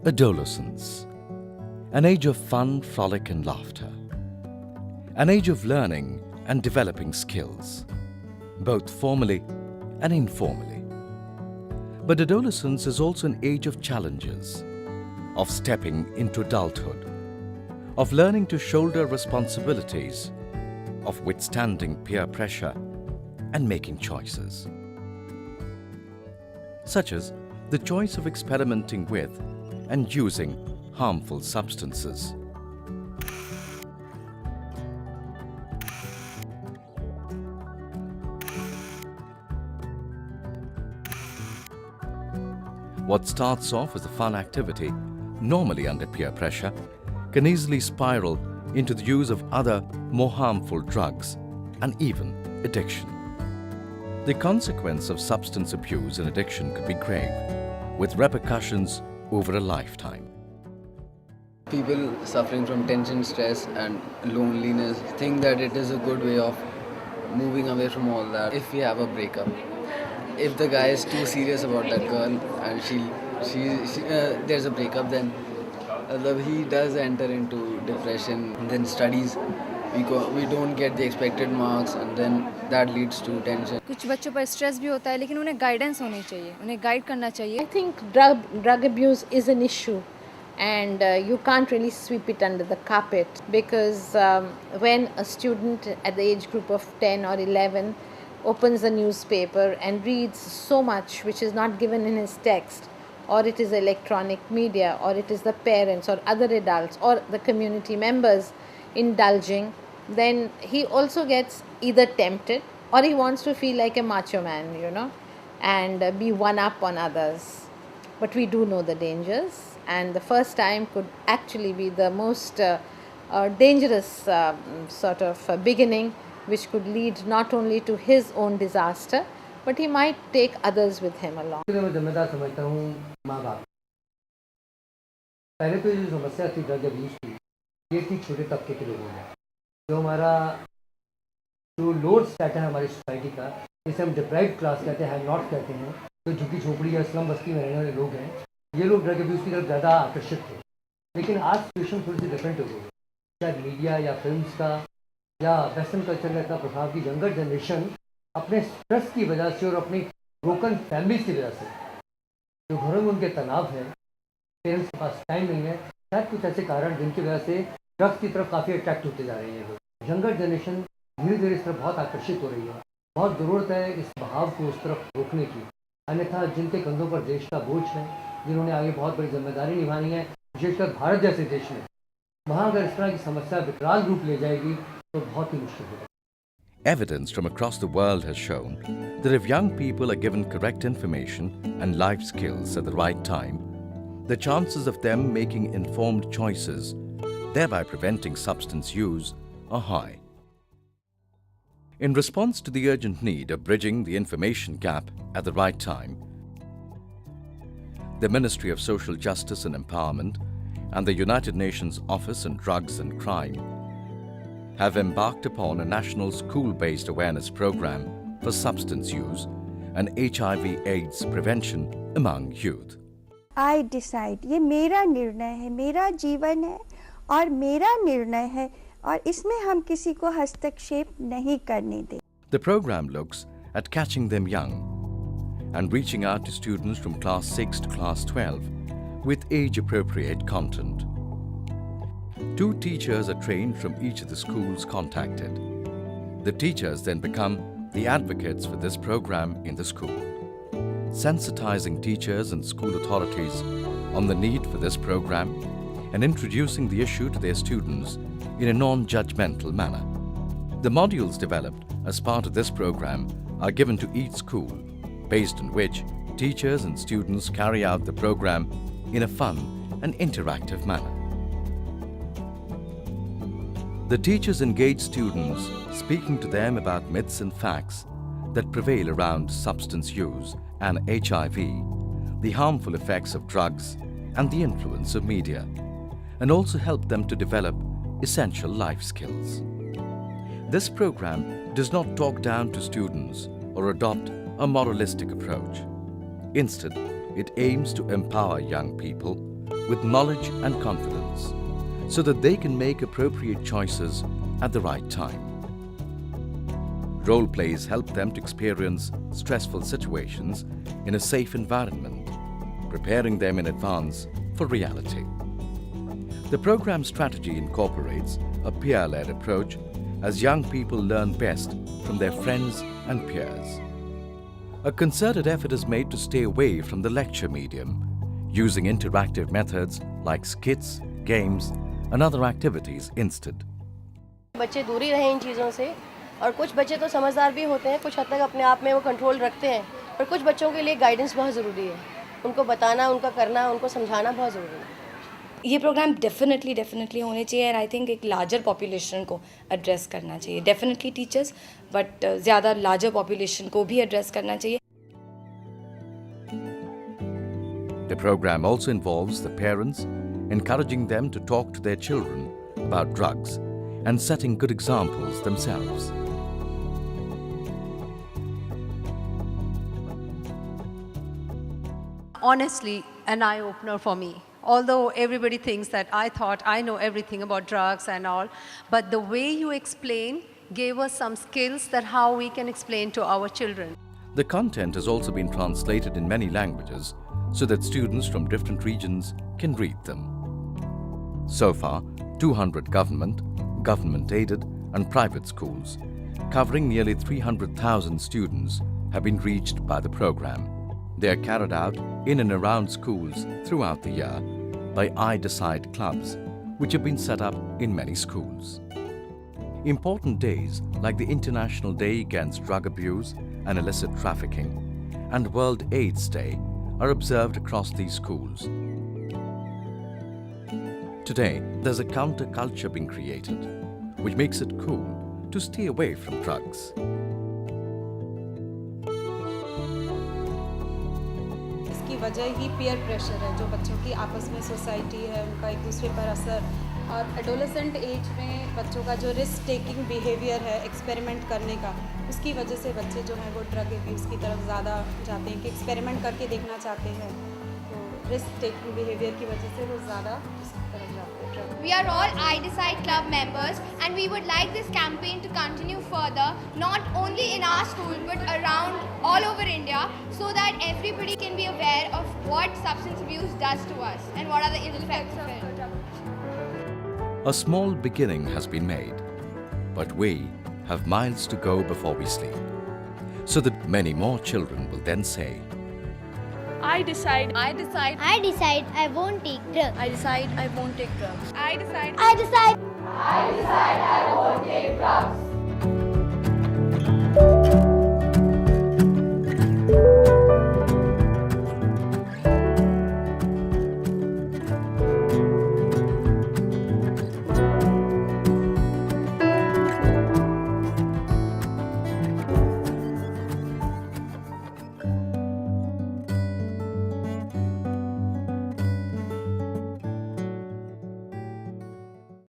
Adolescence, an age of fun, frolic and laughter. An age of learning and developing skills, both formally and informally. But adolescence is also an age of challenges, of stepping into adulthood, of learning to shoulder responsibilities, of withstanding peer pressure and making choices. Such as the choice of experimenting with and using harmful substances. What starts off as a fun activity, normally under peer pressure, can easily spiral into the use of other, more harmful drugs and even addiction. The consequence of substance abuse and addiction could be grave, with repercussions over a lifetime. People suffering from tension, stress and loneliness think that it is a good way of moving away from all that if we have a breakup. If the guy is too serious about that girl and there's a breakup, then he does enter into depression, and then studies. We don't get the expected marks and then that leads to tension. कुछ बच्चों पर stress भी होता है, लेकिन उन्हें guidance होनी चाहिए, उन्हें गाइड करना चाहिए. I think drug abuse is an issue, and you can't really sweep it under the carpet, because when a student at the age group of 10 or 11 opens a newspaper and reads so much which is not given in his text, or it is electronic media, or it is the parents or other adults or the community members indulging, then he also gets either tempted or he wants to feel like a macho man, and be one up on others. But we do know the dangers, and the first time could actually be the most dangerous sort of beginning, which could lead not only to his own disaster, but he might take others with him along. मैं जिम्मेदार समझता हूँ माँ बाप. पहले तो ये जो समस्या थी ड्रग अब्यूज़ की, ये थी छोटे तबके के लोगों में. जो हमारा जो लोअर स्ट्रैटा है हमारी सोसाइटी का, जिसे हम डिप्राइव्ड क्लास कहते हैं, नॉट कहते हैं, जो झुग्गी झोपड़ी या स्लम बस्ती में रहने वाले लोग हैं, ये लोग ड्रग अब्यूज़ की तरफ ज़्यादा आकर्षित थे. लेकिन आज सिचुएशन थोड़ी सी डिफरेंट हो गई. शायद मीडिया या फिल्म्स का या वेस्टर्न कल्चर का इतना प्रभाव की यंगर जनरेशन अपने स्ट्रेस की वजह से और अपनी ब्रोकन फैमिलीज की वजह से, जो घरों में उनके तनाव है, पेरेंट्स के पास टाइम नहीं है, शायद कुछ ऐसे कारण जिनकी वजह से ड्रग्स की तरफ काफ़ी अट्रैक्ट होते जा रहे हैं. लोग यंगर जनरेशन धीरे धीरे इस तरफ बहुत आकर्षित हो रही है. बहुत ज़रूरत है इस बहाव को उस तरफ रोकने की. अन्यथा जिनके कंधों पर देश का बोझ है, जिन्होंने आगे बहुत बड़ी जिम्मेदारी निभानी है, विशेषकर भारत जैसे देश में, वहाँ अगर इस तरह की समस्या विकराल रूप ले जाएगी तो बहुत ही मुश्किल होगा. Evidence from across the world has shown that if young people are given correct information and life skills at the right time, the chances of them making informed choices, thereby preventing substance use, are high. In response to the urgent need of bridging the information gap at the right time, the Ministry of Social Justice and Empowerment and the United Nations Office on Drugs and Crime have embarked upon a national school-based awareness program for substance use and HIV/AIDS prevention among youth. I decide, ये मेरा निर्णय है, मेरा जीवन है और मेरा निर्णय है, और इसमें हम किसी को हस्तक्षेप नहीं करने दें. The program looks at catching them young and reaching out to students from class 6 to class 12 with age-appropriate content. 2 teachers are trained from each of the schools contacted. The teachers then become the advocates for this program in the school, sensitizing teachers and school authorities on the need for this program and introducing the issue to their students in a non-judgmental manner. The modules developed as part of this program are given to each school, based on which teachers and students carry out the program in a fun and interactive manner. The teachers engage students, speaking to them about myths and facts that prevail around substance use and HIV, the harmful effects of drugs and the influence of media, and also help them to develop essential life skills. This program does not talk down to students or adopt a moralistic approach. Instead, it aims to empower young people with knowledge and confidence so that they can make appropriate choices at the right time. Role plays help them to experience stressful situations in a safe environment, preparing them in advance for reality. The program strategy incorporates a peer-led approach as young people learn best from their friends and peers. A concerted effort is made to stay away from the lecture medium, using interactive methods like skits, games, and other activities instead. बच्चे दूर ही रहें इन चीज़ों से और कुछ बच्चे तो समझदार भी होते हैं, कुछ हद तक अपने आप में वो कंट्रोल रखते हैं, पर कुछ बच्चों के लिए गाइडेंस बहुत ज़रूरी है. उनको बताना, उनका करना, उनको समझाना बहुत ज़रूरी है. ये प्रोग्राम डेफिनेटली होने चाहिए एंड आई थिंक एक लार्जर पॉपुलेशन को एड्रेस करना चाहिए. डेफिनेटली टीचर्स बट ज़्यादा लार्जर पॉपुलेशन को भी एड्रेस करना चाहिए. The program also involves the parents, encouraging them to talk to their children about drugs and setting good examples themselves. Honestly, an eye-opener for me. Although everybody thinks that I thought I know everything about drugs and all, but the way you explain gave us some skills that how we can explain to our children. The content has also been translated in many languages so that students from different regions can read them. So far, 200 government-aided and private schools, covering nearly 300,000 students, have been reached by the program. They are carried out in and around schools throughout the year by I Decide clubs, which have been set up in many schools. Important days like the International Day Against Drug Abuse and Illicit Trafficking and World AIDS Day are observed across these schools. Today, there's a counterculture being created, which makes it cool to stay away from drugs. इसकी वजह ही peer pressure है, जो बच्चों की आपस में society है, उनका एक दूसरे पर असर, और एडोलेसेंट एज में बच्चों का जो रिस्क टेकिंग बिहेवियर है एक्सपेरिमेंट करने का, उसकी वजह से बच्चे जो हैं वो ड्रग अब्यूज़ की तरफ ज़्यादा जाते हैं कि एक्सपेरिमेंट करके देखना चाहते हैं. तो रिस्क टेकिंग बिहेवियर की वजह से वो ज़्यादा उस तरफ जाते हैं. We are all I Decide Club members and we would like this campaign to continue further, not only in our school but around all over India, so that everybody can be aware of what substance abuse does to us and what are the ill effects of it. A small beginning has been made, but we have miles to go before we sleep, so that many more children will then say, I decide. I decide. I decide I won't take drugs. I decide I won't take drugs. I decide. I decide. I decide I won't take drugs.